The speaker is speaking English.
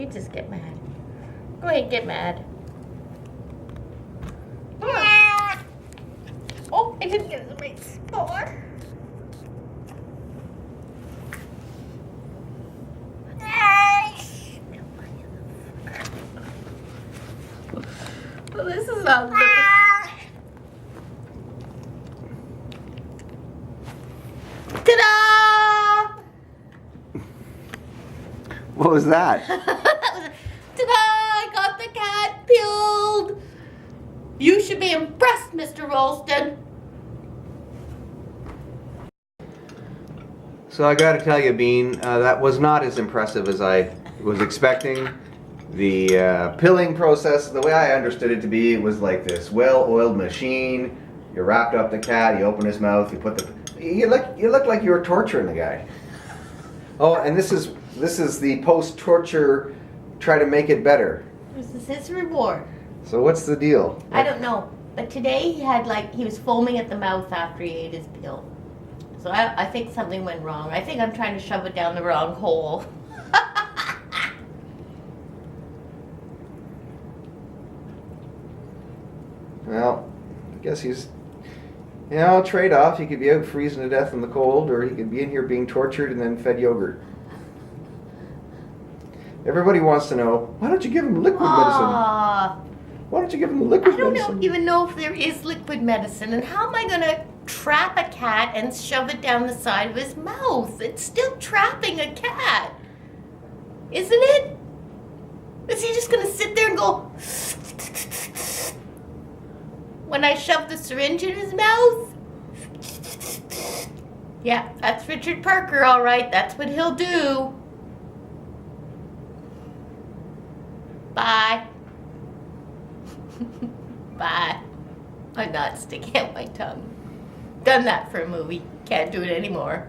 You just get mad. Go ahead, get mad. Come on. Oh, I didn't get it in the right spot. Well, this is not looking. Ta-da! What was that? Ta-da! I got the cat peeled. You should be impressed, Mr. Ralston. So I gotta tell you, Bean, that was not as impressive as I was expecting. The pilling process, the way I understood it to be, was like this well-oiled machine. You wrapped up the cat, you open his mouth, you put the... You look like you were torturing the guy. Oh, and this is the post-torture, try to make it better. This is his reward. So what's the deal? I don't know, but today he was foaming at the mouth after he ate his pill. So I think something went wrong. I think I'm trying to shove it down the wrong hole. Well, I guess he's, trade-off. He could be out freezing to death in the cold, or he could be in here being tortured and then fed yogurt. Everybody wants to know, why don't you give him liquid medicine? Why don't you give him liquid medicine? I don't even know if there is liquid medicine, and how am I going to trap a cat and shove it down the side of his mouth? It's still trapping a cat, isn't it? Is he just going to sit there and go when I shove the syringe in his mouth? Yeah, that's Richard Parker, all right. That's what he'll do. Bye. Bye. I'm not sticking out my tongue. Done that for a movie. Can't do it anymore.